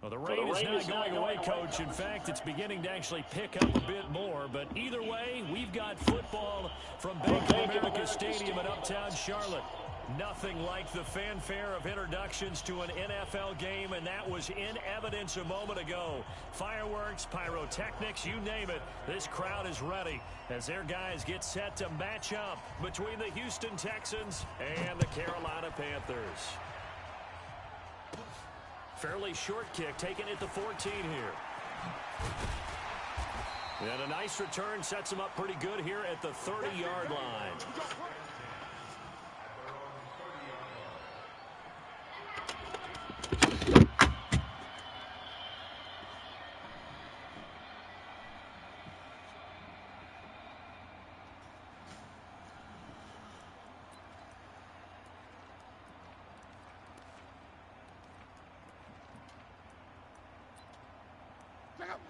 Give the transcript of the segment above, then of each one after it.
Well, the rain is not going away, Coach. In fact, it's beginning to actually pick up a bit more. But either way, we've got football from Bank of America Stadium in uptown Charlotte. Nothing like the fanfare of introductions to an NFL game, and that was in evidence a moment ago. Fireworks, pyrotechnics, you name it. This crowd is ready as their guys get set to match up between the Houston Texans and the Carolina Panthers. Fairly short kick taken at the 14 here. And a nice return sets him up pretty good here at the 30-yard line.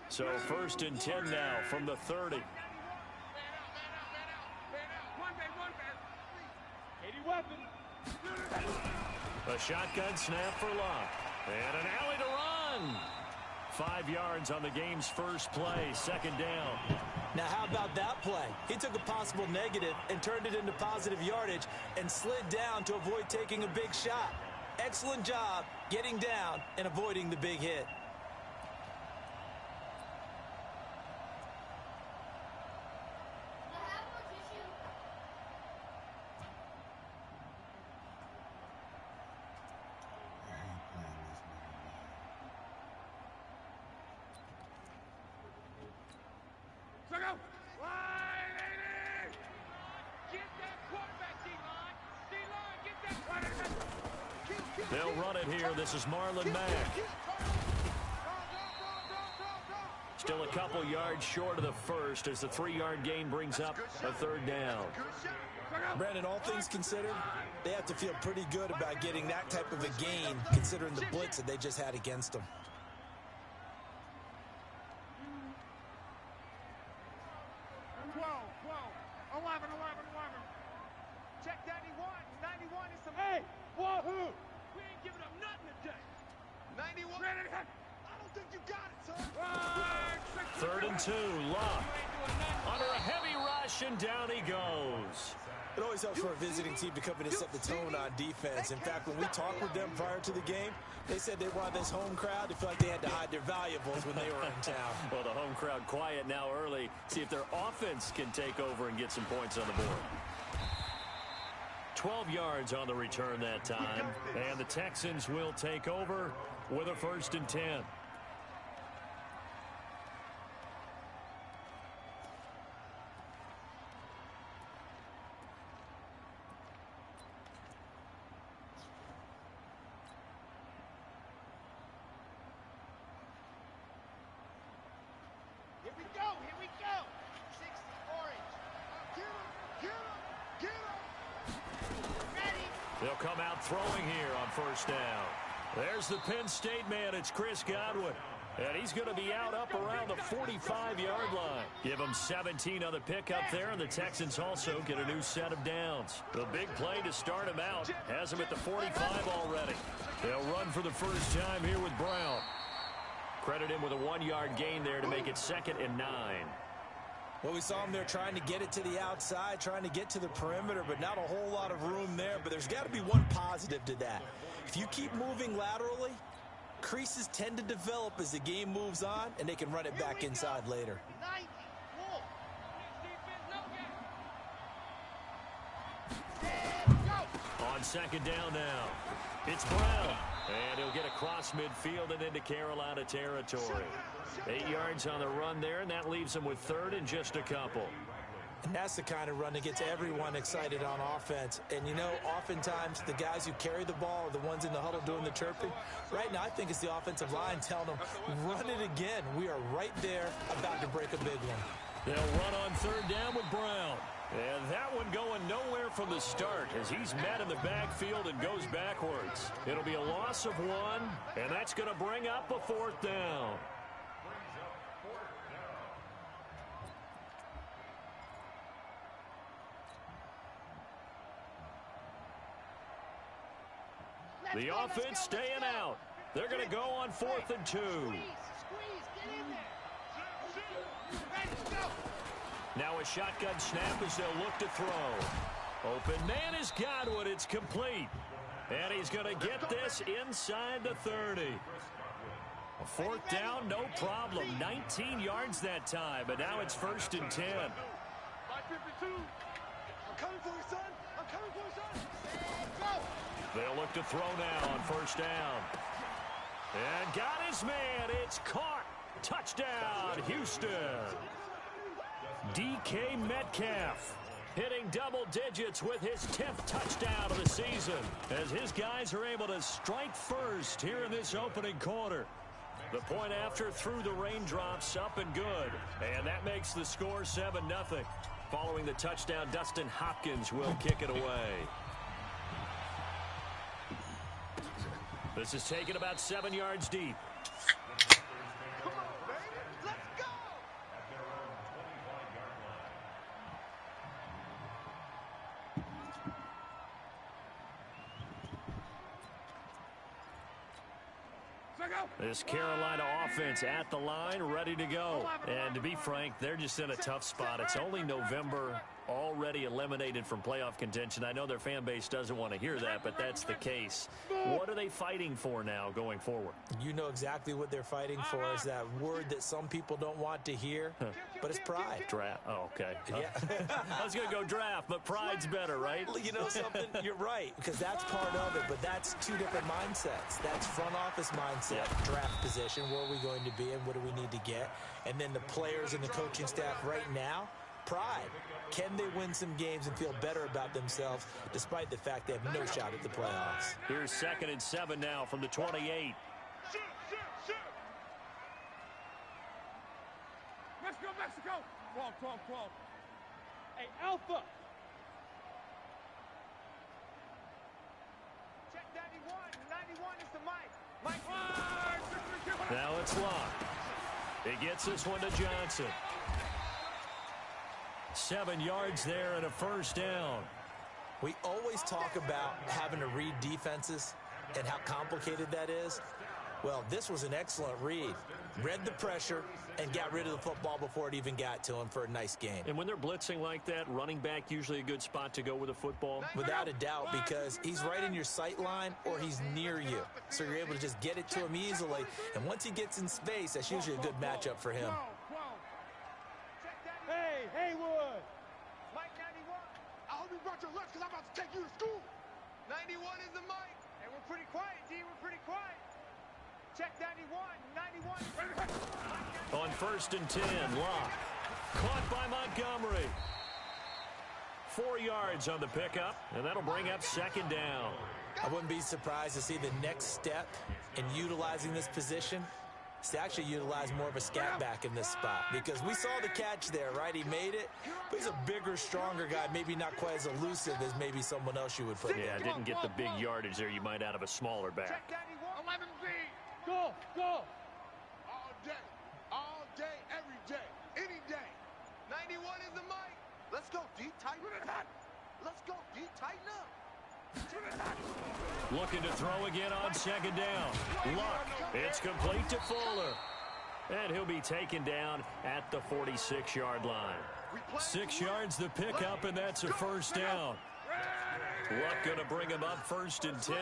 So 1st and 10 now from the 30. A shotgun snap for Locke. And an alley to run. 5 yards on the game's first play, 2nd down. Now, how about that play? He took a possible negative and turned it into positive yardage and slid down to avoid taking a big shot. Excellent job getting down and avoiding the big hit. They'll run it here. This is Marlon Mack. Still a couple yards short of the first as the 3-yard gain brings up a 3rd down. Brandon, all things considered, they have to feel pretty good about getting that type of a gain considering the blitz that they just had against them. It always helps for a visiting team to come in and set the tone on defense. In fact, when we talked with them prior to the game, they said they wanted this home crowd to feel like they had to hide their valuables when they were in town. Well, the home crowd quiet now early. See if their offense can take over and get some points on the board. 12 yards on the return that time. And the Texans will take over with a 1st and 10. They'll come out throwing here on 1st down. There's the Penn State man. It's Chris Godwin. And he's going to be out up around the 45-yard line. Give him 17 on the pickup there, and the Texans also get a new set of downs. The big play to start him out has him at the 45 already. They'll run for the first time here with Brown. Credit him with a 1-yard gain there to make it 2nd and 9. Well, we saw him there trying to get it to the outside, trying to get to the perimeter, but not a whole lot of room there. But there's got to be one positive to that. If you keep moving laterally, creases tend to develop as the game moves on, and they can run it back inside later. On 2nd down now, it's Brown. And he'll get across midfield and into Carolina territory. 8 yards on the run there, and that leaves him with 3rd and just a couple. And that's the kind of run that gets everyone excited on offense. And, you know, oftentimes the guys who carry the ball are the ones in the huddle doing the chirping. Right now, I think it's the offensive line telling them, run it again. We are right there about to break a big one. They'll run on 3rd down with Brown. And that one going nowhere from the start as he's met in the backfield and goes backwards. It'll be a loss of 1, and that's going to bring up a 4th down. The offense staying out. They're going to go on 4th and 2. Now a shotgun snap as they'll look to throw. Open man has got one. It's complete. And he's going to get this inside the 30. A 4th down, no problem. 19 yards that time, but now it's 1st and 10. I'm coming for you, son. I'm coming for you, son. They'll look to throw now on 1st down. And got his man. It's caught. Touchdown, Houston. DK Metcalf hitting double digits with his 10th touchdown of the season as his guys are able to strike first here in this opening quarter. The point after through the raindrops, up and good. And that makes the score 7-0. Following the touchdown, Dustin Hopkins will kick it away. This is taken about 7 yards deep. Come on, baby. Let's go. This Carolina offense at the line, ready to go. And to be frank, they're just in a tough spot. It's only November, already eliminated from playoff contention. I know their fan base doesn't want to hear that, but that's the case. What are they fighting for now going forward? You know exactly what they're fighting for is that word that some people don't want to hear, but it's pride. Draft. Oh, okay. Yeah. I was going to go draft, but pride's better, right? You know something? You're right, because that's part of it, but that's two different mindsets. That's front office mindset, draft position, where are we going to be and what do we need to get? And then the players and the coaching staff right now, pride. Can they win some games and feel better about themselves despite the fact they have no shot at the playoffs? Here's 2nd and 7 now from the 28. Let's go, Mexico. Crawl. Hey, Alpha. Check 91. 91 is the mic. Now it's locked. He gets this one to Johnson. 7 yards there and a 1st down. We always talk about having to read defenses and how complicated that is. Well, this was an excellent read. Read the pressure and got rid of the football before it even got to him for a nice game. And when they're blitzing like that, running back usually a good spot to go with a football? Without a doubt, because he's right in your sight line or he's near you. So you're able to just get it to him easily. And once he gets in space, that's usually a good matchup for him. Hey, Haywood. Mike 91. I hope you brought your lunch because I'm about to take you to school. 91 is the mic. And we're pretty quiet, D. We're pretty quiet. Check 91. 91. On 1st and 10, Locke. Caught by Montgomery. 4 yards on the pickup, and that'll bring up 2nd down. I wouldn't be surprised to see the next step in utilizing this position is to actually utilize more of a scat back in this spot, because we saw the catch there, right? He made it, but he's a bigger, stronger guy, maybe not quite as elusive as maybe someone else you would put. Yeah, didn't get the big yardage there you might out of a smaller back. 11B. Go. All day, every day, any day. 91 is the mic. Let's go, D. Tighten up. Let's go, D. Tighten up. Looking to throw again on 2nd down. Luck. It's complete to Fuller. And he'll be taken down at the 46-yard line. 6 yards the pickup, and that's a 1st down. Luck going to bring him up 1st and 10.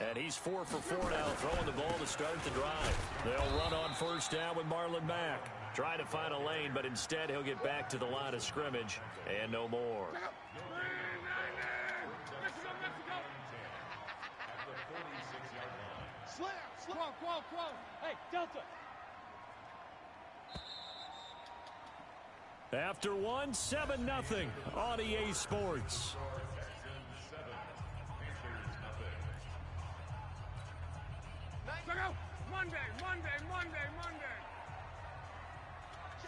And he's 4 for 4 now, throwing the ball to start the drive. They'll run on 1st down with Marlon Mack. Trying to find a lane, but instead he'll get back to the line of scrimmage and no more. Quo. Hey, Delta. After one, 7-0 on EA Sports. Monday.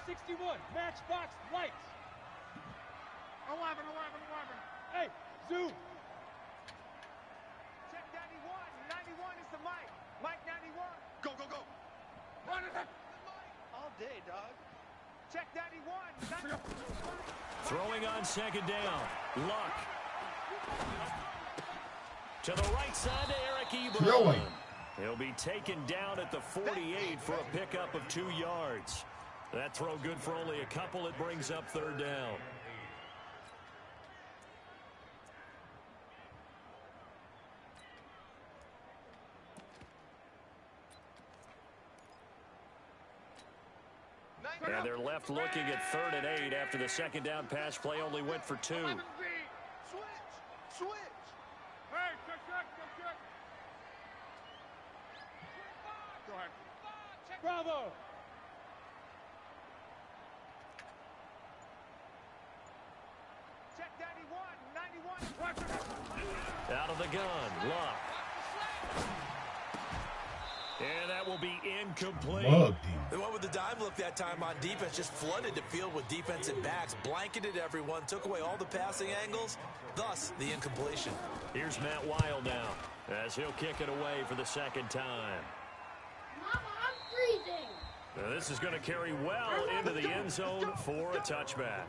61, matchbox lights. 11. Hey, zoom. Check 91. 91 is the mic. Mike 91. Go. Run it. All day, dog. Check 91. Throwing on 2nd down. Luck. To the right side to Eric Ebron. He'll be taken down at the 48 for a pickup of 2 yards. That throw good for only a couple. It brings up 3rd down. And they're left looking at 3rd and 8 after the 2nd down pass play only went for 2. Switch. Hey, check. Go ahead. Bravo. Check 91. Out of the gun, Luck. And that will be incomplete. They went with the dime look that time on defense, just flooded the field with defensive backs, blanketed everyone, took away all the passing angles, thus the incompletion. Here's Matt Weil now, as he'll kick it away for the 2nd time. Mama, I'm freezing. Now this is going to carry well into the end zone for a touchback.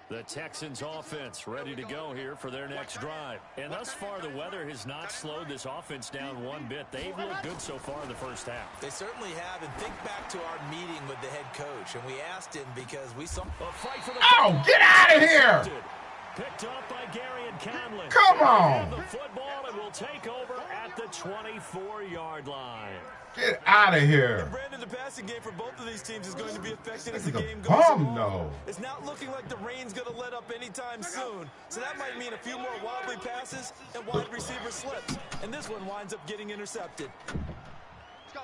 The Texans offense ready to go here for their next drive. And thus far, the weather has not slowed this offense down one bit. They've looked good so far in the first half. They certainly have. And think back to our meeting with the head coach. And we asked him because we saw a fight for the get out of here! Picked up by Gary and Conlon. Come on! The football and will take over at the 24-yard line. Get out of here. And Brandon, the passing game for both of these teams is going to be affected as the game goes along. No. It's not looking like the rain's going to let up anytime soon. So that might mean a few more wobbly passes and wide receiver slips. And this one winds up getting intercepted. Let's go.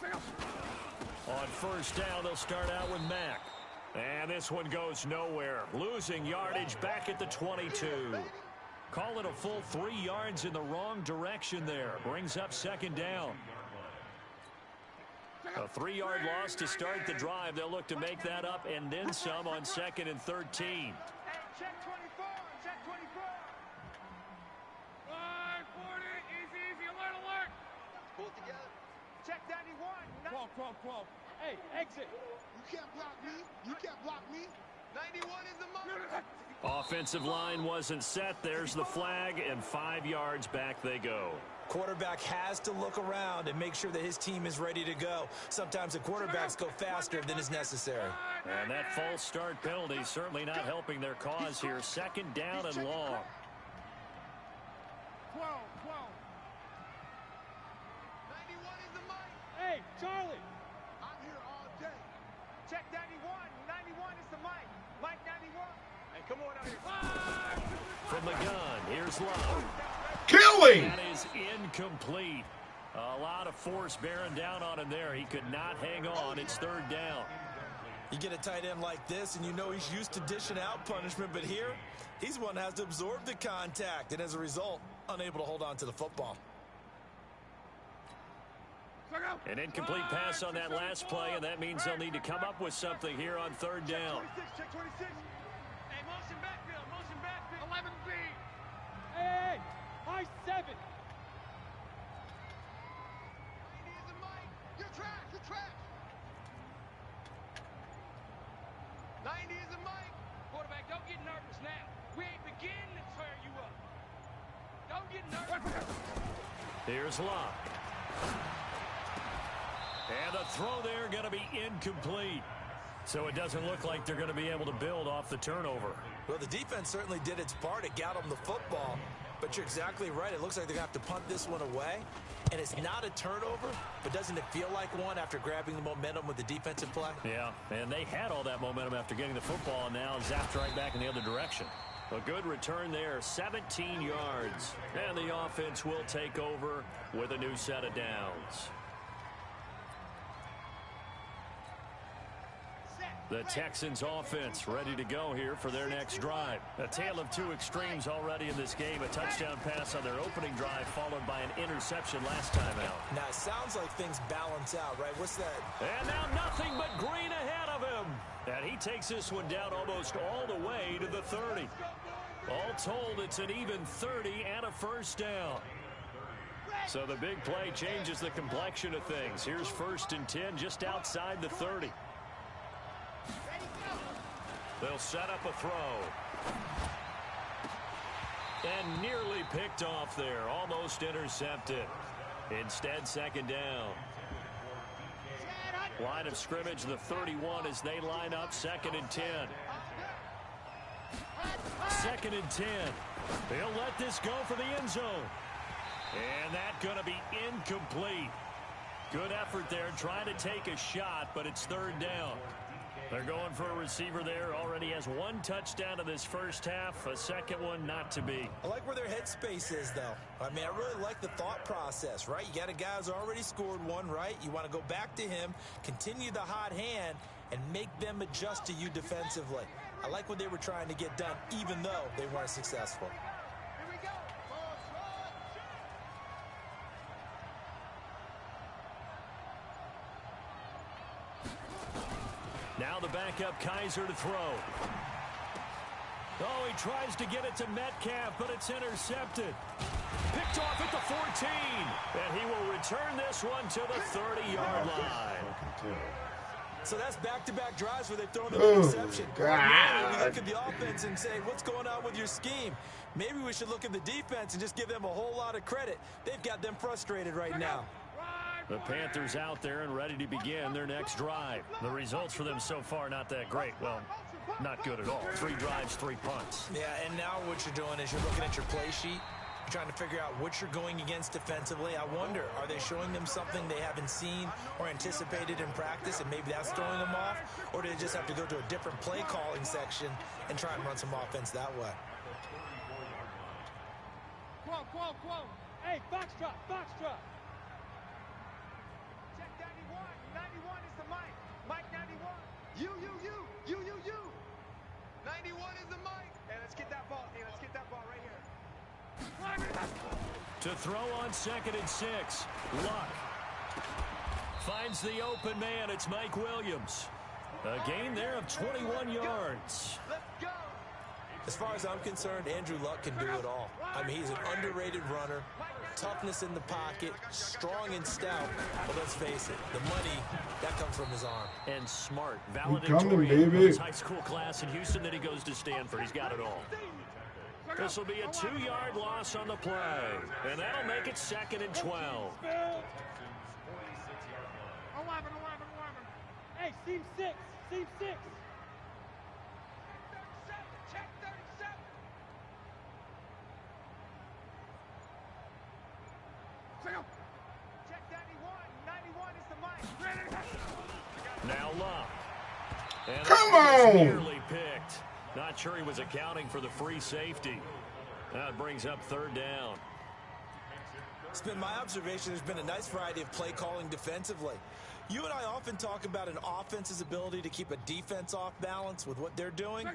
Motion. On 1st down, they'll start out with Mack. And this one goes nowhere. Losing yardage back at the 22. Call it a full 3 yards in the wrong direction there. Brings up 2nd down. A 3-yard loss to start the drive. They'll look to make that up and then some on 2nd and 13. Hey, check 24. Check 24. 540. Easy. Alert. Pull it together. Check 91. 12. Hey, exit. You can't block me. 91 is the moment. Offensive line wasn't set. There's the flag, and 5 yards back they go. Quarterback has to look around and make sure that his team is ready to go. Sometimes the quarterbacks go faster than is necessary. And that false start penalty certainly not helping their cause here. 2nd down and long. 12. 91 is the mic. Hey, Charlie. I'm here all day. Check 91. 91 is the mic. Mike 91. Hey, come on out here. From the gun, here's Love. Killing! That is incomplete. A lot of force bearing down on him there. He could not hang on. It's 3rd down. You get a tight end like this, and you know he's used to dishing out punishment, but here, he's one that has to absorb the contact, and as a result, unable to hold on to the football. An incomplete pass on that last play, and that means they'll need to come up with something here on 3rd down. Check 26. Hey, motion backfield. 11B. Hey, high 7. 90 is the mic. You're trash. 90 is the mic. Quarterback, don't get nervous now. We ain't beginning to tear you up. Don't get nervous. Here's Locke. And the throw there going to be incomplete. So it doesn't look like they're going to be able to build off the turnover. Well, the defense certainly did its part. It got them the football. But you're exactly right. It looks like they're going to have to punt this one away. And it's not a turnover, but doesn't it feel like one after grabbing the momentum with the defensive play? Yeah, and they had all that momentum after getting the football, and now zapped right back in the other direction. A good return there, 17 yards. And the offense will take over with a new set of downs. The Texans offense ready to go here for their next drive. A tale of two extremes already in this game. A touchdown pass on their opening drive followed by an interception last time out. Now, it sounds like things balance out, right? What's that? And now nothing but green ahead of him. And he takes this one down almost all the way to the 30. All told, it's an even 30 and a first down. So the big play changes the complexion of things. Here's 1st and 10 just outside the 30. They'll set up a throw. And nearly picked off there. Almost intercepted. Instead, 2nd down. Line of scrimmage, the 31 as they line up. 2nd and 10. 2nd and 10. They'll let this go for the end zone. And that's going to be incomplete. Good effort there trying to take a shot, but it's 3rd down. They're going for a receiver there. Already has 1 touchdown in this first half. A second one not to be. I like where their headspace is, though. I mean, I really like the thought process, right? You got a guy who's already scored 1, right? You want to go back to him, continue the hot hand, and make them adjust to you defensively. I like what they were trying to get done, even though they weren't successful. Now the backup Kaiser to throw. Oh, he tries to get it to Metcalf, but it's intercepted. Picked off at the 14. And he will return this one to the 30-yard line. So that's back-to-back drives where they've thrown an interception. We look at the offense and say, what's going on with your scheme? Maybe we should look at the defense and just give them a whole lot of credit. They've got them frustrated right now. The Panthers out there and ready to begin their next drive. The results for them so far not that great. Well, not good at all. 3 drives, 3 punts. Yeah, and now what you're doing is you're looking at your play sheet. You're trying to figure out what you're going against defensively. I wonder, are they showing them something they haven't seen or anticipated in practice, and maybe that's throwing them off? Or do they just have to go to a different play calling section and try and run some offense that way? Quo. Hey, Foxtrot. Check 91. 91 is the mic. Mike 91. You. 91 is the mic. Hey, let's get that ball. Right here. To throw on 2nd and 6. Luck finds the open man. It's Mike Williams. A gain there of 21 yards. Let's go. As far as I'm concerned, Andrew Luck can do it all. I mean, he's an underrated runner. Toughness in the pocket, strong and stout. But let's face it, the money, that comes from his arm. And smart, valedictorian from his high school class in Houston. Then he goes to Stanford. He's got it all. This will be a 2-yard loss on the play. And that'll make it 2nd and 12. 11. Hey, seam 6. Check 37. Check 91. 91 is the mic. Now Luck. And Come on! Nearly picked. Not sure he was accounting for the free safety. That brings up 3rd down. It's been my observation there's been a nice variety of play calling defensively. You and I often talk about an offense's ability to keep a defense off balance with what they're doing.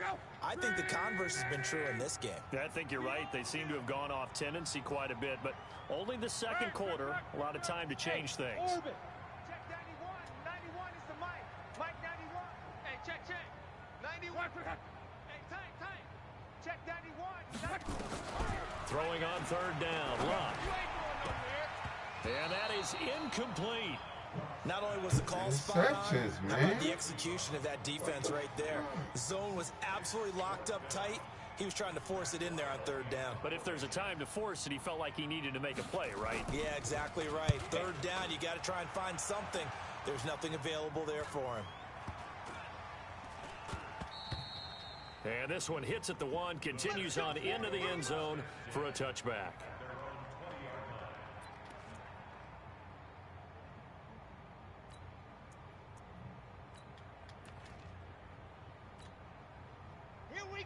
I think the converse has been true in this game. I think you're right. They seem to have gone off tendency quite a bit, but only the 2nd quarter. A lot of time to change things. Check 91. 91 is the mic. Mike 91. Hey, check. 91. Hey, tight. Check 91. Throwing on 3rd down. Luck. And that is incomplete. Not only was the call spot on, Interceptions, how man. about the execution of that defense right there. The zone was absolutely locked up tight. He was trying to force it in there on 3rd down. But if there's a time to force it, he felt like he needed to make a play, right? Yeah, exactly right. 3rd down, you got to try and find something. There's nothing available there for him. And this one hits at the 1, continues on into the end zone for a touchback.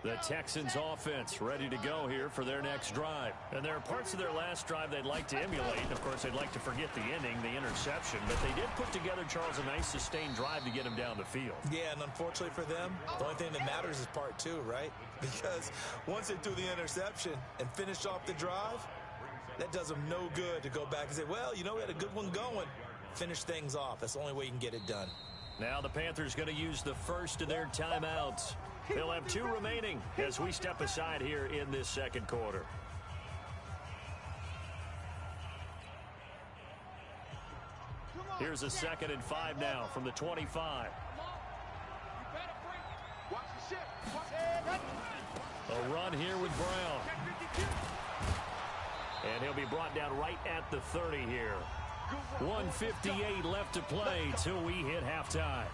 The Texans offense ready to go here for their next drive. And there are parts of their last drive they'd like to emulate. Of course, they'd like to forget the inning, the interception. But they did put together, Charles, a nice sustained drive to get him down the field. Yeah, and unfortunately for them, the only thing that matters is part 2, right? Because once they threw the interception and finished off the drive, that does them no good to go back and say, well, you know, we had a good one going. Finish things off. That's the only way you can get it done. Now the Panthers going to use the first of their timeouts. They'll have 2 remaining as we step aside here in this second quarter. Here's a 2nd and 5 now from the 25. A run here with Brown. And he'll be brought down right at the 30 here. 1:58 left to play till we hit halftime.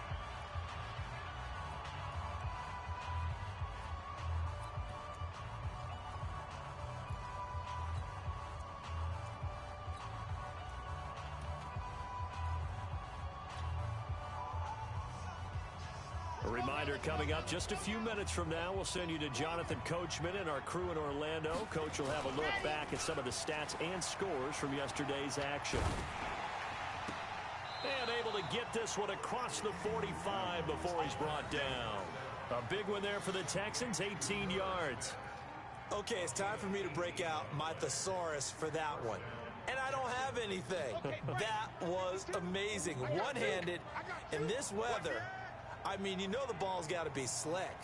A reminder coming up just a few minutes from now, we'll send you to Jonathan Coachman and our crew in Orlando. Coach will have a look back at some of the stats and scores from yesterday's action. And able to get this one across the 45 before he's brought down. A big one there for the Texans, 18 yards. Okay, it's time for me to break out my thesaurus for that one. And I don't have anything. That was amazing. One-handed in this weather. I mean, you know the ball's got to be slick,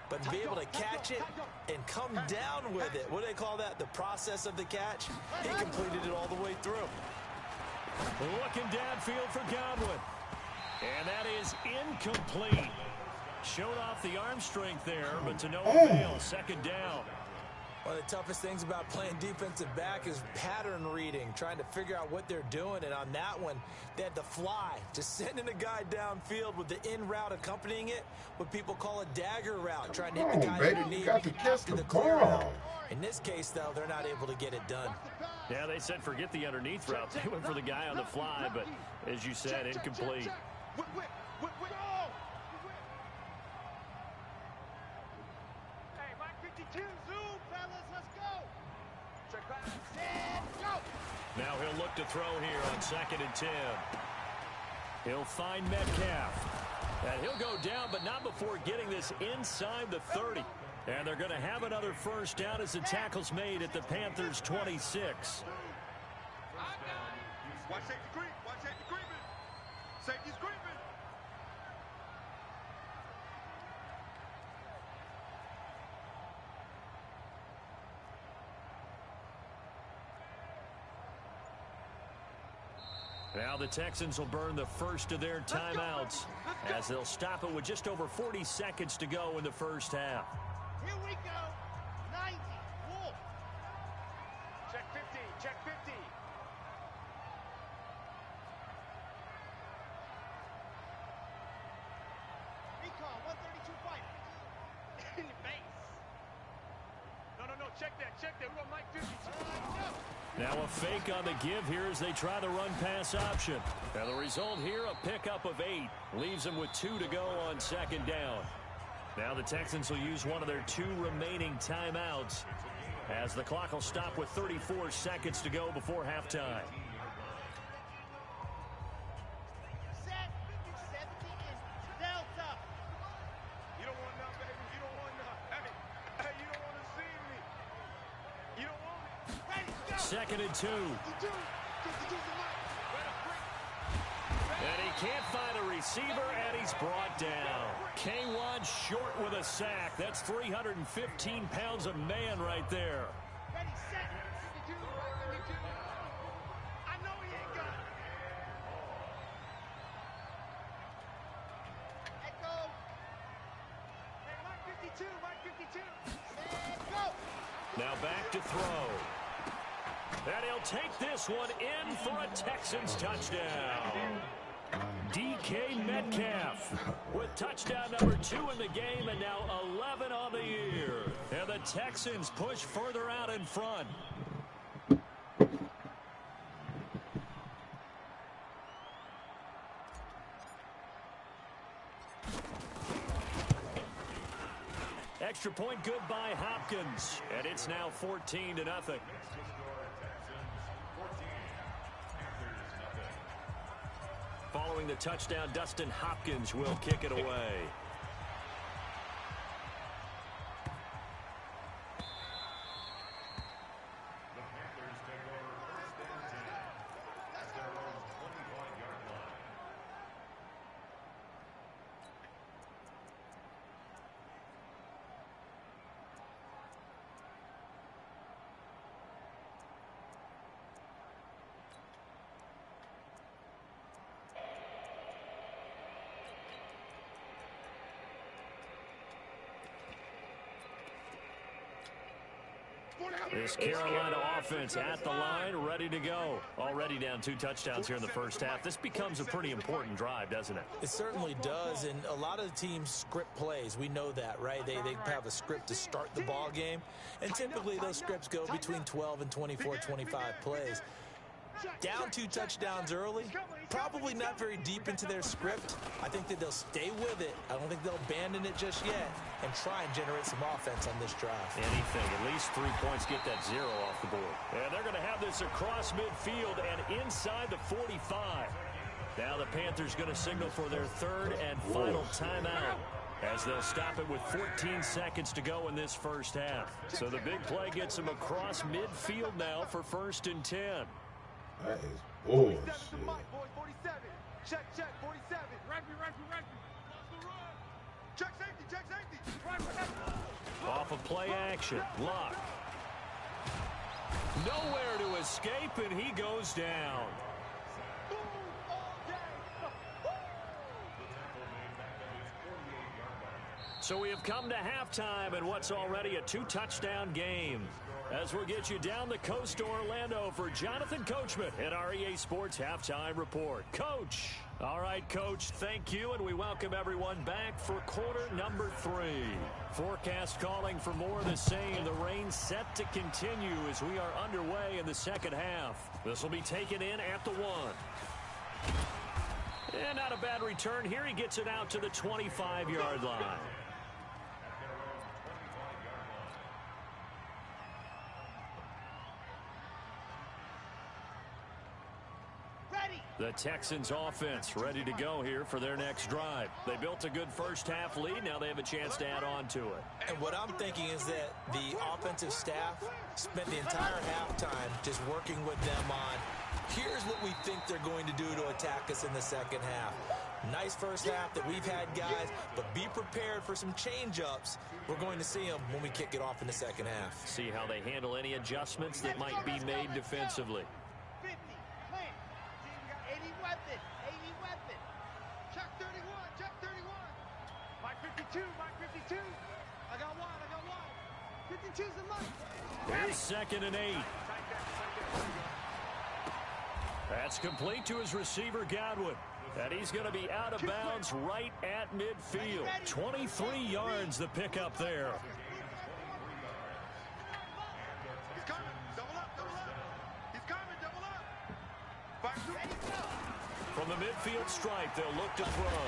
but to be able to catch it and come down with it, what do they call that? The process of the catch? He completed it all the way through. Looking downfield for Godwin. And that is incomplete. Showed off the arm strength there, but to no avail. 2nd down. One of the toughest things about playing defensive back is pattern reading, trying to figure out what they're doing. And on that one, they had the fly, just sending a guy downfield with the in route accompanying it, what people call a dagger route, trying to hit the guy underneath after the clear out. In this case, though, they're not able to get it done. Yeah, they said forget the underneath route. They went for the guy on the fly, but as you said, incomplete. Hey, Mike 52, zoom, fellas, let's go. Check back, set, go. Now he'll look to throw here on 2nd and 10. He'll find Metcalf. And he'll go down, but not before getting this inside the 30. And they're going to have another first down as the tackle's made at the Panthers' 26. Watch safety creep, watch safety creeping. Safety's creeping. Now the Texans will burn the first of their timeouts as they'll stop it with just over 40 seconds to go in the first half. Here we go. 90. Wolf. Check 50. Check 50. Recon 132 fight. In the face. No. Check that. Check that. We're on Mike 52. Now a fake on the give here as they try the run-pass option. And the result here, a pickup of 8. Leaves them with 2 to go on 2nd down. Now the Texans will use one of their 2 remaining timeouts as the clock will stop with 34 seconds to go before halftime. Set. 70 is Delta. You don't want none, baby. You don't want none. Hey, you don't want to see me. You don't want me. Ready, go. 2nd and 2. And he can't find a receiver, and he's brought down. K1 short with a sack. That's 315 pounds of man right there. Ready, set. 52, 52. I know he ain't got it. Echo. Hey, Mike 52, Mike 52. Set, go. Now back to throw. And he'll take this one in for a Texans touchdown. DK Metcalf with touchdown number 2 in the game and now 11 on the year. And the Texans push further out in front. Extra point good by Hopkins. And it's now 14-0. Following the touchdown, Dustin Hopkins will kick it away. This Carolina offense at the line, ready to go. Already down 2 touchdowns here in the first half. This becomes a pretty important drive, doesn't it? It certainly does, and a lot of the teams script plays. We know that, right? They have a script to start the ball game, and typically those scripts go between 12 and 24, 25 plays. Down 2 touchdowns early, probably not very deep into their script. I think that they'll stay with it. I don't think they'll abandon it just yet and try and generate some offense on this drive. Anything, at least 3 points, get that 0 off the board. And they're going to have this across midfield and inside the 45. Now the Panthers going to signal for their 3rd and final timeout, as they'll stop it with 14 seconds to go in this first half. So the big play gets them across midfield now for 1st and 10. That is bullshit. 47. Check, 47. Right. Check safety. Off of play action. Lock. Nowhere to escape, and he goes down. So we have come to halftime in what's already a 2-touchdown game, as we'll get you down the coast to Orlando for Jonathan Coachman at our EA Sports Halftime Report. Coach. All right, Coach, thank you, and we welcome everyone back for quarter number 3. Forecast calling for more of the same. The rain set to continue as we are underway in the second half. This will be taken in at the 1. And not a bad return here. He gets it out to the 25-yard line. The Texans offense ready to go here for their next drive. They built a good first half lead. Now they have a chance to add on to it. And what I'm thinking is that the offensive staff spent the entire halftime just working with them on, here's what we think they're going to do to attack us in the second half. Nice first half that we've had, guys, but be prepared for some change-ups. We're going to see them when we kick it off in the second half. See how they handle any adjustments that might be made defensively. 50, clean. See, we got 80 weapons. 80 weapons. Check 31. Check 31. Mike 52. Mike 52. I got one. 52's the money. Here's 2nd and 8. That's complete to his receiver, Godwin. And he's going to be out of bounds right at midfield. 23 yards the pickup there. He's coming. Double up. He's coming. Double up. From the midfield stripe, they'll look to throw.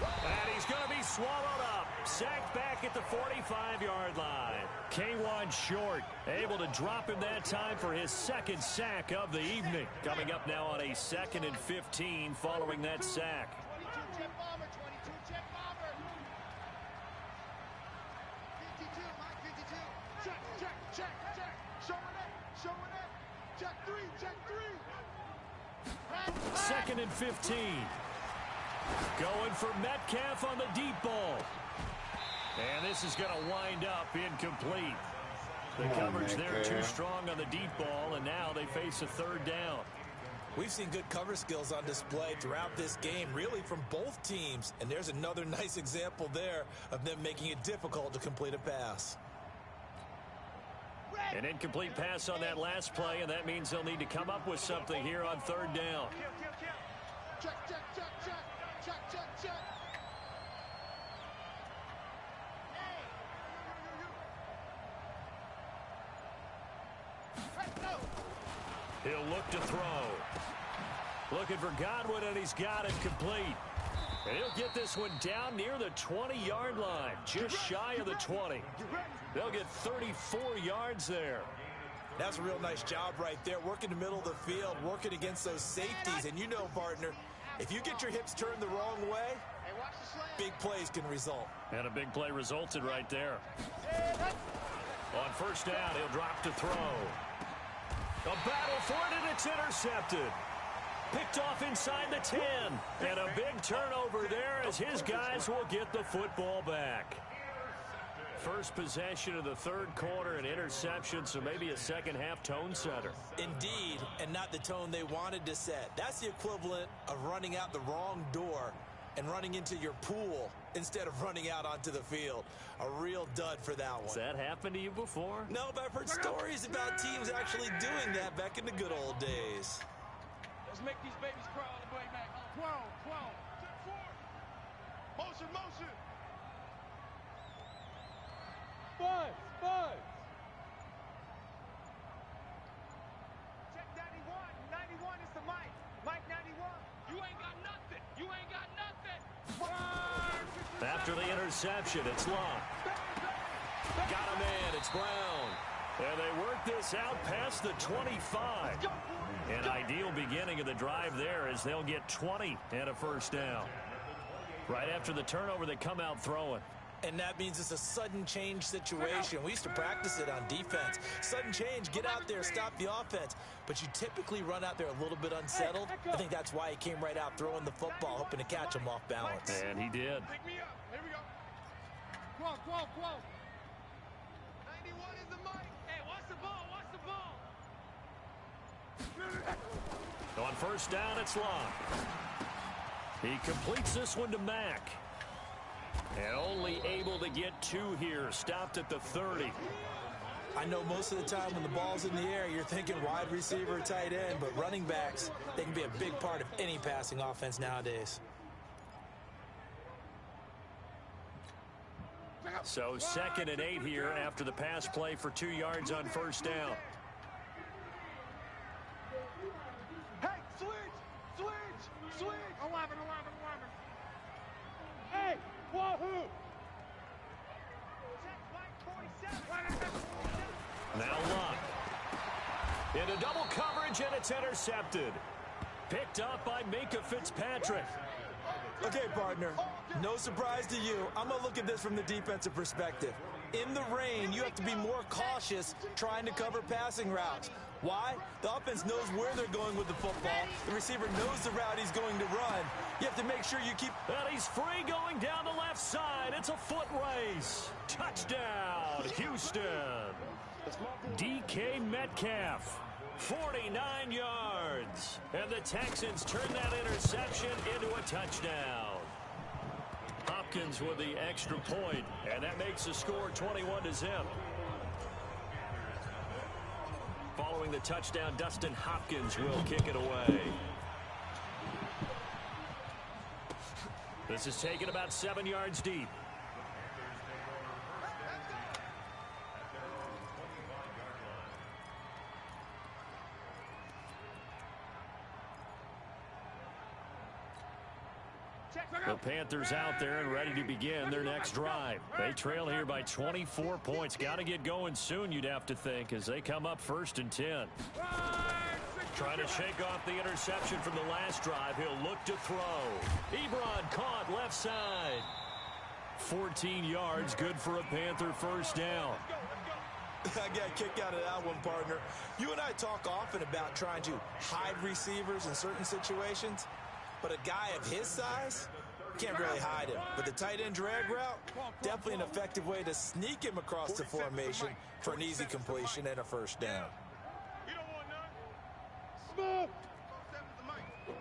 And he's going to be swallowed up. Sacked back at the 45-yard line. K1 short, able to drop him that time for his 2nd sack of the evening. Coming up now on a 2nd and 15 following that sack. 22 check bomber. 22 check bomber. 52, Mike 52. Check. Showing it. Check 3. 2nd and 15. Going for Metcalf on the deep ball. And this is going to wind up incomplete. The coverage there too strong on the deep ball, and now they face a 3rd down. We've seen good cover skills on display throughout this game, really from both teams. And there's another nice example there of them making it difficult to complete a pass. An incomplete pass on that last play, and that means they'll need to come up with something here on 3rd down. Check. He'll look to throw. Looking for Godwin, and he's got it complete. And he'll get this one down near the 20-yard line, just shy of the 20. They'll get 34 yards there. That's a real nice job right there, working the middle of the field, working against those safeties. And you know, partner, if you get your hips turned the wrong way, big plays can result. And a big play resulted right there. On 1st down, he'll drop to throw. A battle for it, and it's intercepted. Picked off inside the 10. And a big turnover there as his guys will get the football back. First possession of the 3rd quarter, an interception, so maybe a second half tone setter. Indeed, and not the tone they wanted to set. That's the equivalent of running out the wrong door and running into your pool instead of running out onto the field. A real dud for that one. Has that happened to you before? No, but I've heard stories about teams actually doing that back in the good old days. Let's make these babies cry all the way back. 12, 12. Motion, motion. Buzz, buzz. Check 91. 91 is the mic. Mic 91. You ain't got nothing. You ain't got nothing. After the interception, it's Long. Got a man. It's Brown. And they work this out past the 25. An ideal beginning of the drive there as they'll get 20 and a first down. Right after the turnover, they come out throwing. And that means it's a sudden change situation. We used to practice it on defense. Sudden change, get out there, stop the offense. But you typically run out there a little bit unsettled. I think that's why he came right out throwing the football, hoping to catch him off balance. And he did. Pick me up. Here we go. 12, 12, 12. 91 is the mic. Hey, watch the ball. Watch the ball. On first down, it's Long. He completes this one to Mack. And only able to get 2 here. Stopped at the 30. I know most of the time when the ball's in the air, you're thinking wide receiver, tight end, but running backs, they can be a big part of any passing offense nowadays. So 2nd and 8 here after the pass play for 2 yards on first down. Hey, switch, switch, switch. 11, 11, 11. Hey, wahoo. Now Luck. Into double coverage, and it's intercepted. Picked up by Minkah Fitzpatrick. Okay, partner, no surprise to you. I'm going to look at this from the defensive perspective. In the rain, you have to be more cautious trying to cover passing routes. Why? The offense knows where they're going with the football. The receiver knows the route he's going to run. You have to make sure you keep... And he's free going down the left side. It's a foot race. Touchdown, Houston. DK Metcalf, 49 yards. And the Texans turn that interception into a touchdown. Hopkins with the extra point, and that makes the score 21-0. Following the touchdown, Dustin Hopkins will kick it away. This is taken about 7 yards deep. The Panthers out there and ready to begin their next drive. They trail here by 24 points. Got to get going soon, you'd have to think, as they come up 1st and 10. Trying to shake off the interception from the last drive. He'll look to throw. Ebron caught left side. 14 yards, good for a Panther first down. I got a kick out of that one, partner. You and I talk often about trying to hide receivers in certain situations, but a guy of his size can't really hide him. But the tight end drag route, definitely an effective way to sneak him across the formation for an easy completion and a first down. Smooth.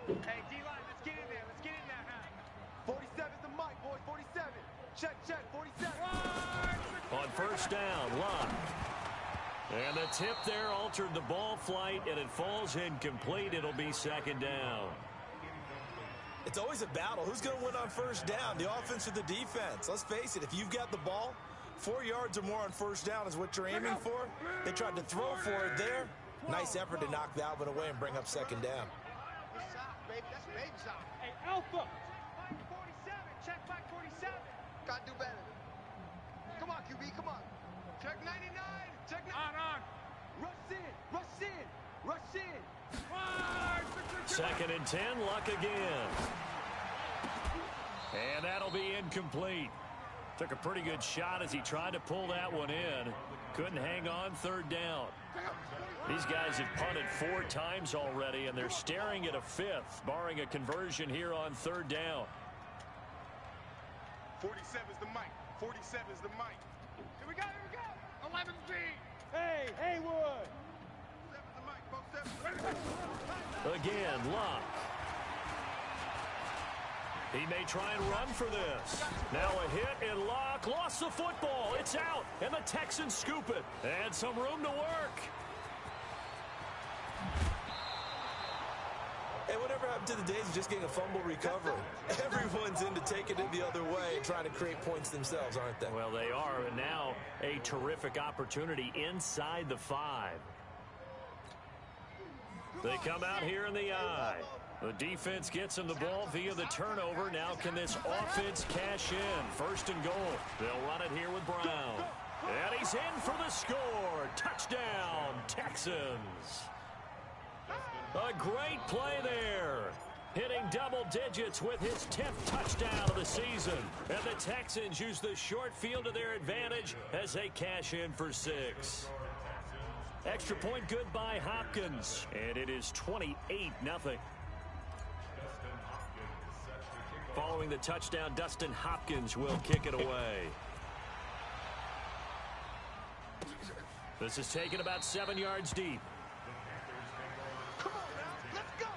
Hey, D-line, let's get in there. Let's get in there, huh? 47's the mic, boys. 47. Check, check. 47. On first down, Luck. And the tip there altered the ball flight, and it falls incomplete. It'll be 2nd down. It's always a battle. Who's going to win on first down, the offense or the defense? Let's face it, if you've got the ball, 4 yards or more on first down is what you're aiming for. They tried to throw for it there. Nice effort to knock that one away and bring up 2nd down. Hey, Alpha. 47. Check back 47. Got to do better. Come on, QB. Come on. Check 99. Check 99. On. Rush in. Rush in. Rush in. 2nd and 10, Luck again. And that'll be incomplete. Took a pretty good shot as he tried to pull that one in. Couldn't hang on 3rd down. These guys have punted 4 times already, and they're staring at a 5th, barring a conversion here on 3rd down. 47's the mic. 47's the mic. Here we go. 11's B. Hey, Haywood. 7's the mic. Both 7's. Again, Luck. He may try and run for this. Now a hit and Locke lost the football. It's out, and the Texans scoop it. And some room to work. Hey, whatever happened to the days of just getting a fumble recovery? Everyone's into taking it the other way and trying to create points themselves, aren't they? Well, they are, and now a terrific opportunity inside the 5. They come out here in the I. The defense gets him the ball via the turnover. Now can this offense cash in? 1st and goal. They'll run it here with Brown. And he's in for the score. Touchdown, Texans. A great play there. Hitting double digits with his 10th touchdown of the season. And the Texans use the short field to their advantage as they cash in for 6. Extra point good by Hopkins. And it is 28-0. Following the touchdown, Dustin Hopkins will kick it away. This is taken about 7 yards deep. Come on now, let's go.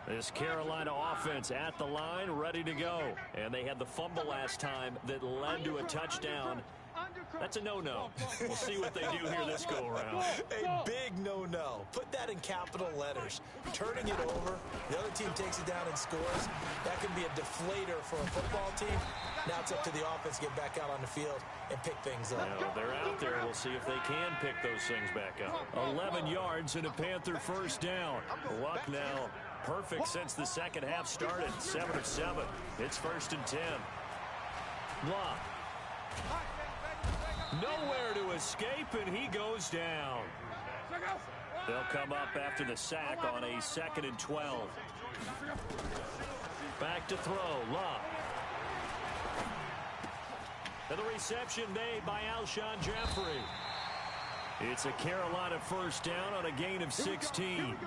This Carolina offense at the line, ready to go. And they had the fumble last time that led to a touchdown. That's a no-no. We'll see what they do here this go-around. A big no-no. Put that in capital letters. Turning it over, the other team takes it down and scores. That can be a deflator for a football team. Now it's up to the offense to get back out on the field and pick things up. Well, they're out there. We'll see if they can pick those things back up. 11 yards and a Panther 1st down. Luck now perfect since the second half started. 7 of 7. It's 1st and 10. Luck. Nowhere to escape, and he goes down. They'll come up after the sack on a 2nd and 12. Back to throw, Luck. And the reception made by Alshon Jeffrey. It's a Carolina 1st down on a gain of 16.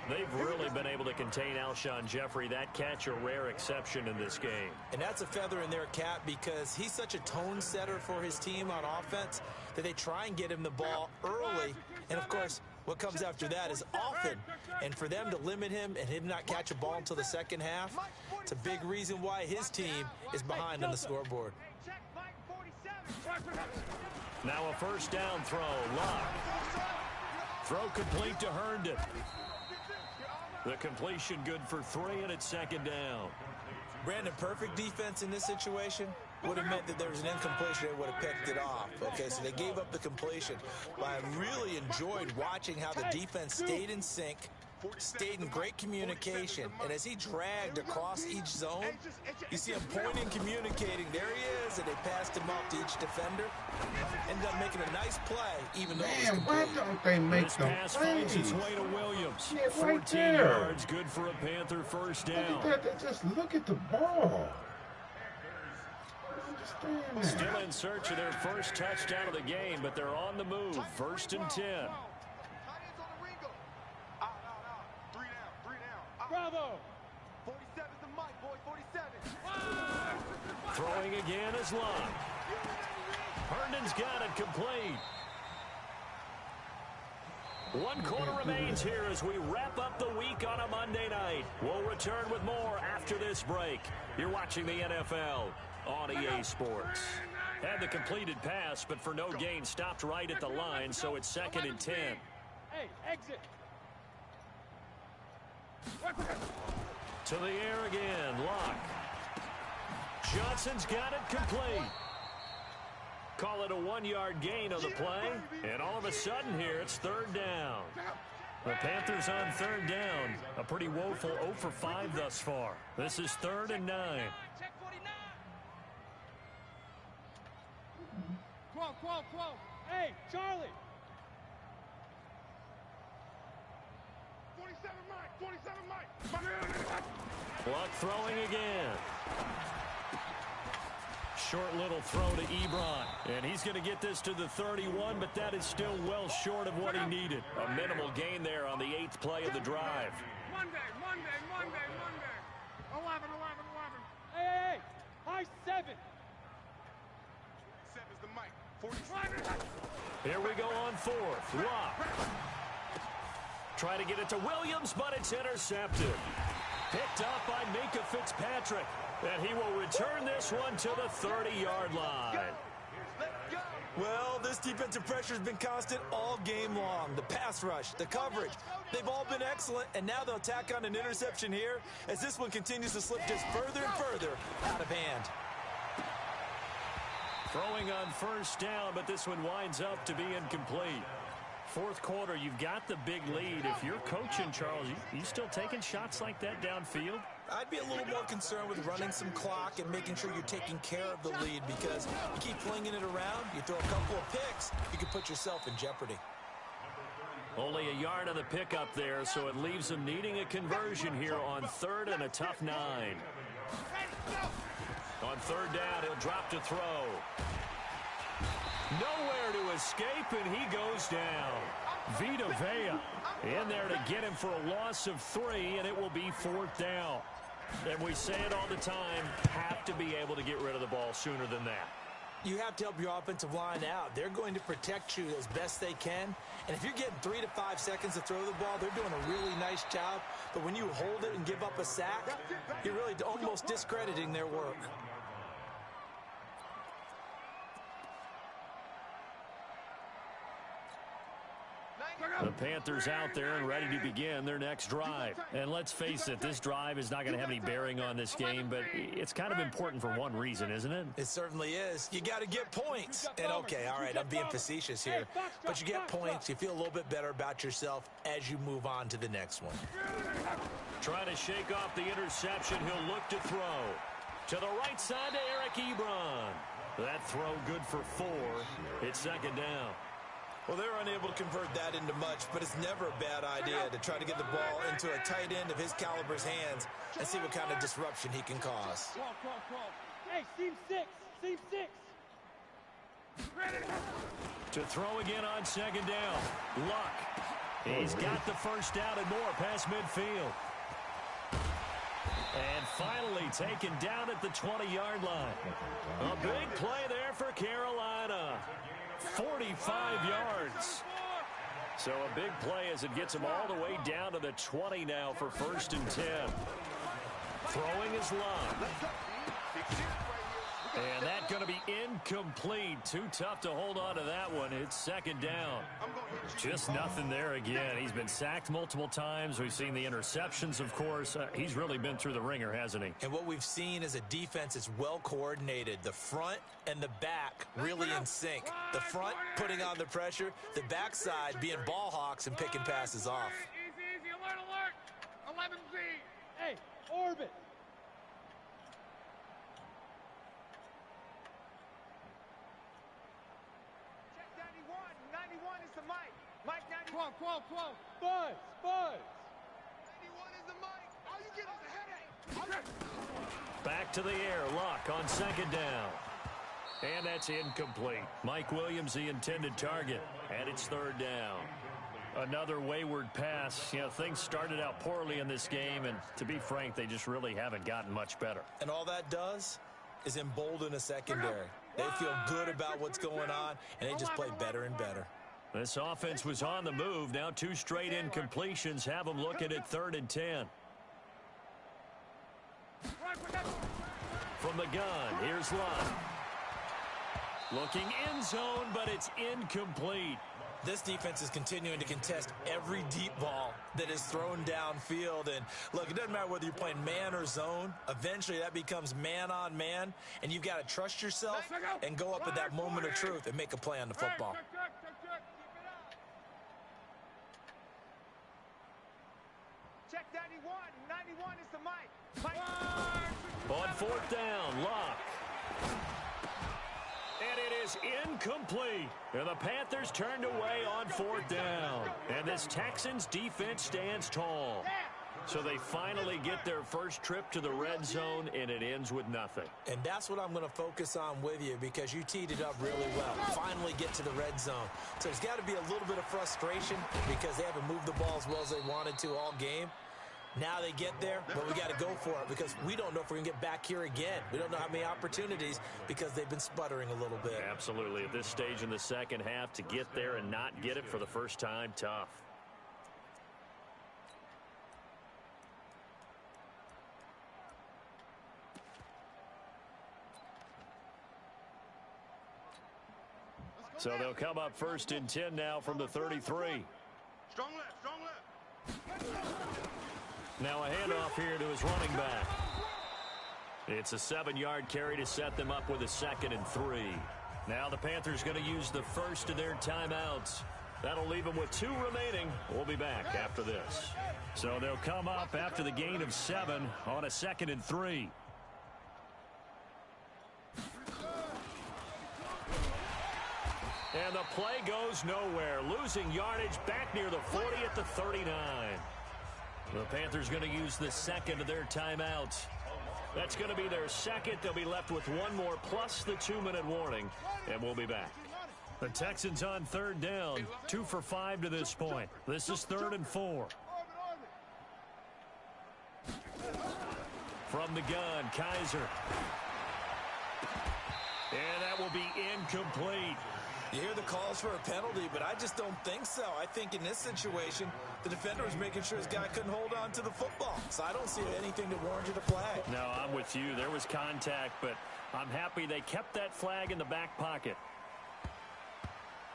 They've really been able to contain Alshon Jeffrey. That catch a rare exception in this game. And that's a feather in their cap because he's such a tone setter for his team on offense that they try and get him the ball early. And, of course, what comes after that is often. And for them to limit him and him not catch a ball until the second half, it's a big reason why his team is behind on the scoreboard. Now a 1st down throw. Luck. Throw complete to Herndon. The completion good for 3, and it's 2nd down. Brandon, perfect defense in this situation would have meant that there was an incompletion. They would have picked it off. Okay, so they gave up the completion. But I really enjoyed watching how the defense stayed in sync, stayed in great communication. And as he dragged across each zone, you see him pointing, communicating. There he is, and they passed him off to each defender. Ended up making a nice play, even though it was complete. Why don't they make This them pass finds its plays? way to Williams. Yeah, right 14 there. yards, good for a Panther 1st Look down. at that. They just look at the ball. I don't understand that. Still in search of their 1st touchdown of the game, but they're on the move. 1st and 10. Bravo. 47's the mic, boy. 47. Throwing again is Luck. Herndon's got it complete. 1 quarter remains here as we wrap up the week on a Monday night. We'll return with more after this break. You're watching the NFL on EA Sports. Had the completed pass, but for no gain, stopped right at the line, so it's 2nd and 10. Hey, exit. To the air again, Luck. Johnson's got it complete. Call it a 1-yard gain on the play, and all of a sudden here it's 3rd down. The Panthers on 3rd down. A pretty woeful 0 for 5 thus far. This is 3rd and 9. Check 49. 12, 12, 12. Hey, Charlie. 47 Mike, 47 Mike. Luck throwing again. Short little throw to Ebron. And he's going to get this to the 31, but that is still well short of what he needed. A minimal gain there on the 8th play of the drive. Monday. 11. Hey. High 7. 7's the mic. 47. Here we go on fourth. Lock. Try to get it to Williams, but it's intercepted. Picked up by Minka Fitzpatrick. And he will return this one to the 30-yard line. Well, this defensive pressure has been constant all game long. The pass rush, the coverage, they've all been excellent, and now they'll tack on an interception here as this one continues to slip just further and further out of hand. Throwing on first down, but this one winds up to be incomplete. Fourth quarter, you've got the big lead. If you're coaching, Charles, you still taking shots like that downfield? I'd be a little more concerned with running some clock and making sure you're taking care of the lead, because you keep flinging it around, you throw a couple of picks, you can put yourself in jeopardy. Only a yard of the pickup there, so it leaves them needing a conversion here on third and a tough 9. On third down, he'll drop to throw. Nowhere to escape, and he goes down. Vita Vea in there to get him for a loss of 3, and it will be fourth down. And we say it all the time, have to be able to get rid of the ball sooner than that. You have to help your offensive line out. They're going to protect you as best they can. And if you're getting 3 to 5 seconds to throw the ball, they're doing a really nice job. But when you hold it and give up a sack, you're really almost discrediting their work. The Panthers out there and ready to begin their next drive. And let's face it, this drive is not going to have any bearing on this game, but it's kind of important for one reason, isn't it? It certainly is. You got to get points. And okay, all right, I'm being facetious here, but you get points, you feel a little bit better about yourself as you move on to the next one. Trying to shake off the interception, he'll look to throw. To the right side to Eric Ebron. That throw good for 4. It's second down. Well, they're unable to convert that into much, but it's never a bad idea to try to get the ball into a tight end of his caliber's hands and see what kind of disruption he can cause. Hey, seam 6. Seam 6. To throw again on second down. Luck. He's got the first down and more past midfield. And finally taken down at the 20-yard line. A big play there for Carolina. 45 yards. So a big play as it gets him all the way down to the 20 now for first and 10. Throwing is Luck. And that's going to be incomplete. Too tough to hold on to that one. It's second down. Just nothing there again. He's been sacked multiple times. We've seen the interceptions, of course. He's really been through the ringer, hasn't he? And what we've seen is a defense that's well coordinated. The front and the back really in sync. The front putting on the pressure. The backside being ball hawks and picking passes off. Easy, alert. 11Z. Hey, orbit. Mike 91. 12. Buzz. 91 is the mic. All you get is a headache. Back to the air. Luck on second down. And that's incomplete. Mike Williams, the intended target. And it's third down. Another wayward pass. You know, things started out poorly in this game, and to be frank, they just really haven't gotten much better. And all that does is embolden a secondary. They feel good about what's going on, and they just play better and better. This offense was on the move. Now 2 straight incompletions have them looking at third and 10. From the gun, here's Luck. Looking end zone, but it's incomplete. This defense is continuing to contest every deep ball that is thrown downfield. And look, it doesn't matter whether you're playing man or zone. Eventually that becomes man on man, and you've got to trust yourself and go up at that moment of truth and make a play on the football. Check 91. 91 is the mic. On fourth down, Luck. And it is incomplete. And the Panthers turned away on fourth down. And this Texans defense stands tall. So they finally get their first trip to the red zone, and it ends with nothing. And that's what I'm going to focus on with you, because you teed it up really well. Finally get to the red zone. So there's got to be a little bit of frustration because they haven't moved the ball as well as they wanted to all game. Now they get there, but we got to go for it because we don't know if we're going to get back here again. We don't know how many opportunities because they've been sputtering a little bit. Absolutely. At this stage in the second half, to get there and not get it for the first time, tough. So they'll come up first and 10 now from the 33. Strong left, strong left. Now a handoff here to his running back. It's a 7-yard carry to set them up with a 2nd and 3. Now the Panthers going to use the first of their timeouts. That'll leave them with 2 remaining. We'll be back after this. So they'll come up after the gain of 7 on a 2nd and 3. And the play goes nowhere. Losing yardage back near the 40 at the 39. The Panthers going to use the 2nd of their timeouts. That's going to be their 2nd. They'll be left with 1 more plus the 2-minute warning. And we'll be back. The Texans on 3rd down. 2 for 5 to this point. This is 3rd and 4. From the gun, Kaiser. And that will be incomplete. You hear the calls for a penalty, but I just don't think so. I think in this situation, the defender was making sure his guy couldn't hold on to the football. So I don't see anything that warranted a flag. No, I'm with you. There was contact, but I'm happy they kept that flag in the back pocket.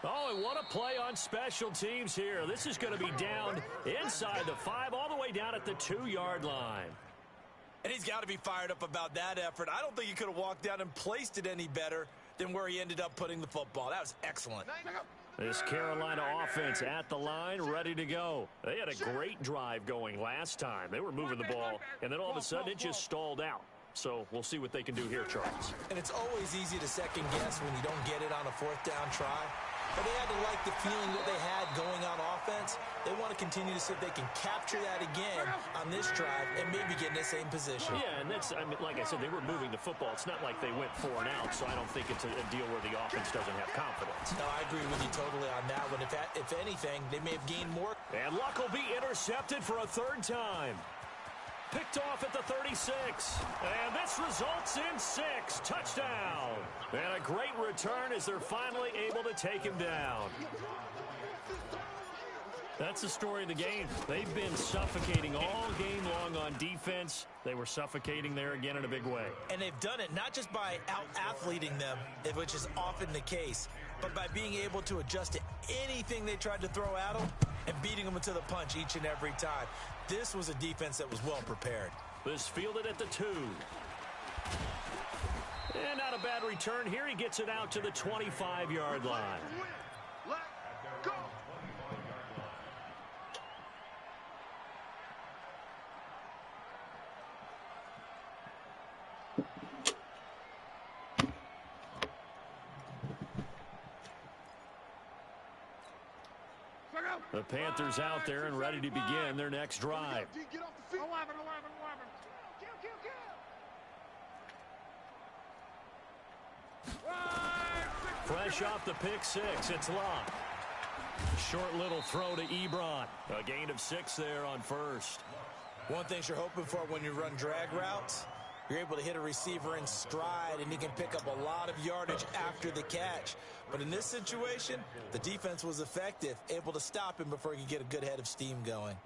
Oh, and what a play on special teams here. This is going to be down inside the 5, all the way down at the 2-yard line. And he's got to be fired up about that effort. I don't think he could have walked down and placed it any better than where he ended up putting the football. That was excellent. This Carolina offense at the line, ready to go. They had a great drive going last time. They were moving the ball, and then all of a sudden it just stalled out. So we'll see what they can do here, Charles. And it's always easy to second guess when you don't get it on a 4th down try. But they had to like the feeling that they had going on offense. They want to continue to see if they can capture that again on this drive and maybe get in the same position. Yeah, and that's, I mean, like I said, they were moving the football. It's not like they went 4 and out, so I don't think it's a deal where the offense doesn't have confidence. No, I agree with you totally on that one. If anything, they may have gained more. And Luck will be intercepted for a 3rd time. Picked off at the 36. And this results in 6. Touchdown. And a great return as they're finally able to take him down. That's the story of the game. They've been suffocating all game long on defense. They were suffocating there again in a big way. And they've done it not just by out-athleting them, which is often the case, but by being able to adjust to anything they tried to throw at them and beating them to the punch each and every time. This was a defense that was well prepared. This fielded at the 2. And not a bad return here. He gets it out to the 25-yard line. Let go. The Panthers out there and ready to begin their next drive. Get off the field. 11. Fresh off the pick 6, it's Luck. Short little throw to Ebron. A gain of 6 there on 1st. One thing you're hoping for when you run drag routes, you're able to hit a receiver in stride, and he can pick up a lot of yardage after the catch. But in this situation, the defense was effective, able to stop him before he could get a good head of steam going.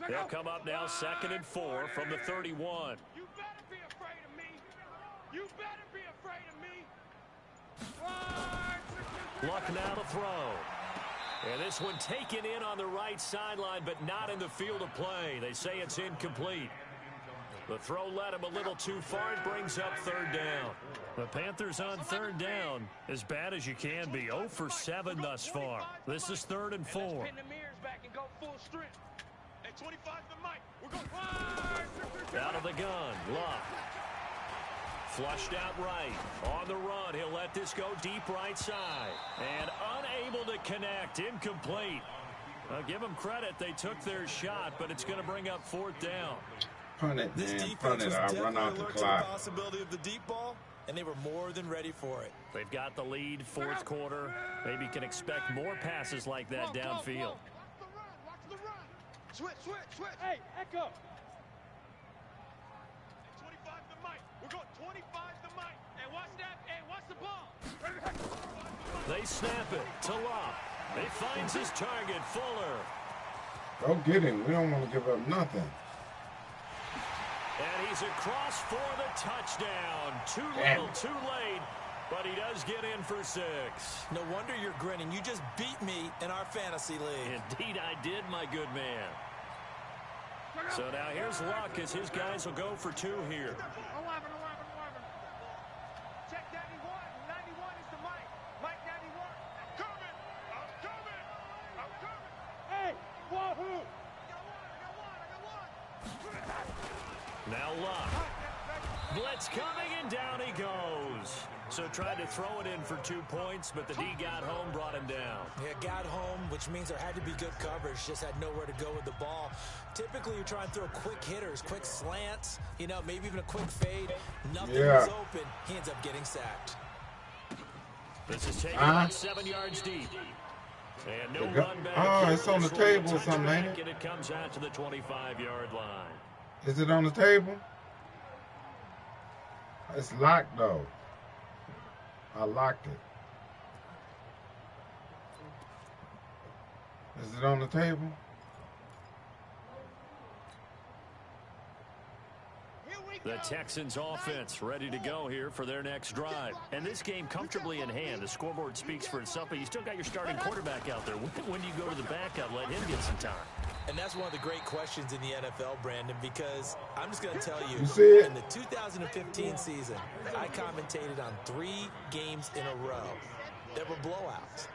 They'll come up now 2nd and 4 from the 31. You better be afraid of me. You better be afraid of me. Luck now to throw. And this one taken in on the right sideline, but not in the field of play. They say it's incomplete. The throw led him a little too far. It brings up 3rd down. The Panthers on 3rd down, as bad as you can be. 0 for 7 thus far. This is 3rd and 4. Pin the mirrors back and go full strength. At 25 the mic. We're going. Out of the gun, Luck. Flushed out right. On the run, he'll let this go deep right side. And unable to connect. Incomplete. Give them credit. They took their shot, but it's going to bring up 4th down. Punt it, This man. defense Punt it. was I'll definitely run out the alert to the clock. possibility of the deep ball, and they were more than ready for it. They've got the lead, 4th quarter. Maybe can expect more passes like that downfield. Watch the run. Switch. Hey, Echo. 25 to Mike. We're going 25 to Mike. And watch that. Hey, watch the ball. They snap it to Lop. He finds his target, Fuller. Go get him. We don't want to give up nothing. And he's across for the touchdown. Too little, too late. But he does get in for 6. No wonder you're grinning. You just beat me in our fantasy league. Indeed I did, my good man. So now here's Luck as his guys will go for 2 here. 11. Check 91. 91 is the Mike. Mike 91. I'm coming. Hey, wahoo. I got one. Now Luck. Blitz coming, and down he goes. So tried to throw it in for 2 points, but the D got home, brought him down. Yeah, got home, which means there had to be good coverage. Just had nowhere to go with the ball. Typically, you try and throw quick hitters, quick slants, maybe even a quick fade. Nothing was open. He ends up getting sacked. This is taken about 7 yards deep. And no run back. Oh, it's on the table or something, ain't it? And it comes out to the 25-yard line. Is it on the table? It's locked, though. I locked it. Is it on the table? The Texans offense ready to go here for their next drive. And this game comfortably in hand. The scoreboard speaks for itself, but you still got your starting quarterback out there. When do you go to the backup, let him get some time? And that's one of the great questions in the NFL, Brandon, because I'm just going to tell you, in the 2015 season, I commentated on 3 games in a row that were blowouts.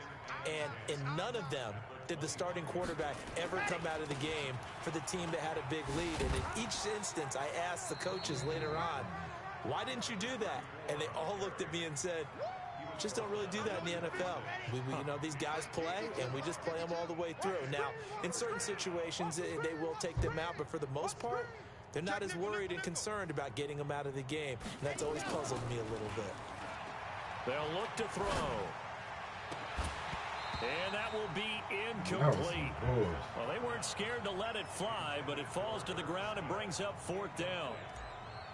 And in none of them did the starting quarterback ever come out of the game for the team that had a big lead. And in each instance, I asked the coaches later on, why didn't you do that? And they all looked at me and said, just don't really do that in the NFL. These guys play, and we just play them all the way through. Now, in certain situations, they will take them out, but for the most part, they're not as worried and concerned about getting them out of the game. And that's always puzzled me a little bit. They'll look to throw. And that will be incomplete. Well, they weren't scared to let it fly, but it falls to the ground and brings up 4th down.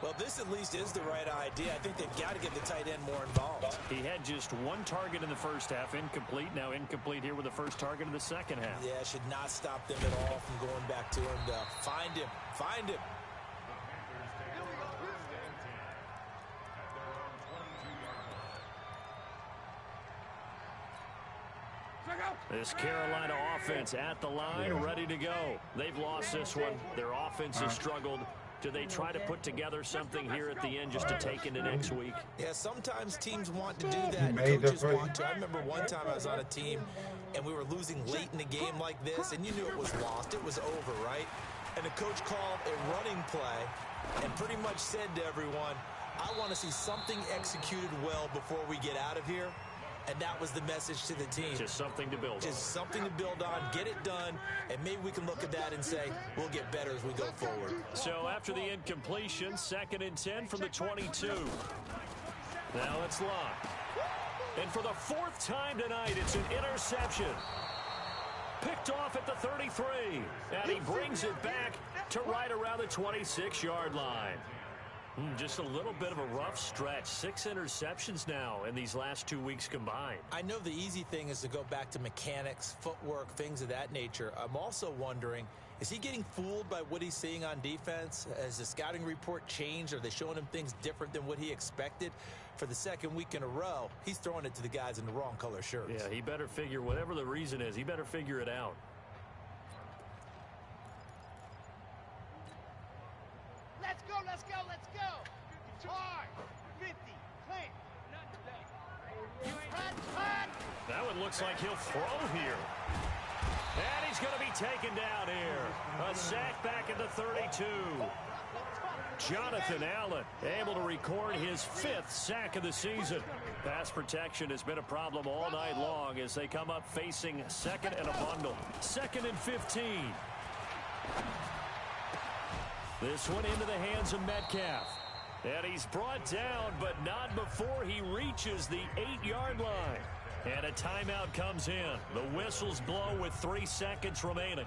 Well, this at least is the right idea. I think they've got to get the tight end more involved. He had just 1 target in the first half, incomplete. Now incomplete here with the first target in the second half. Yeah, should not stop them at all from going back to him to find him. Find him. This Carolina offense at the line, ready to go. They've lost this one. Their offense has struggled. Do they try to put together something here at the end just to take into next week? Yeah, sometimes teams want to do that. Coaches want to. I remember one time I was on a team, and we were losing late in a game like this, and you knew it was lost. It was over, right? And the coach called a running play and pretty much said to everyone, I want to see something executed well before we get out of here. And that was the message to the team. Just something to build on. Just something to build on, get it done, and maybe we can look at that and say, we'll get better as we go forward. So after the incompletion, 2nd and 10 from the 22. Now it's Locke. And for the 4th time tonight, it's an interception. Picked off at the 33. And he brings it back to right around the 26-yard line. Just a little bit of a rough stretch. 6 interceptions now in these last 2 weeks combined. I know the easy thing is to go back to mechanics, footwork, things of that nature. I'm also wondering, is he getting fooled by what he's seeing on defense? Has the scouting report changed? Are they showing him things different than what he expected? For the 2nd week in a row, he's throwing it to the guys in the wrong color shirts. Yeah, he better figure, whatever the reason is, he better figure it out. Let's go, let's go, let's go. Hard. 50. Clean. That one looks like he'll throw here. And he's going to be taken down here. A sack back at the 32. Jonathan Allen able to record his 5th sack of the season. Pass protection has been a problem all night long as they come up facing 2nd and a bundle. 2nd and 15. This one into the hands of Metcalf. And he's brought down, but not before he reaches the 8-yard line. And a timeout comes in. The whistles blow with 3 seconds remaining.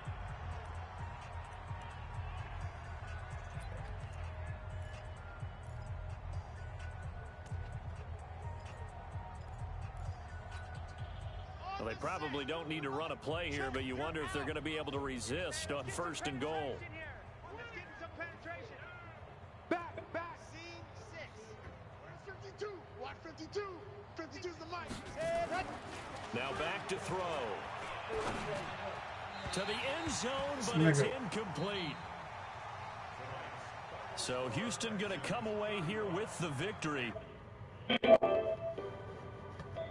Well, they probably don't need to run a play here, but you wonder if they're going to be able to resist on 1st and goal. Back, scene 6. 52, watch 52. 52's the mic. Now back to throw. To the end zone, but it's incomplete. So Houston going to come away here with the victory.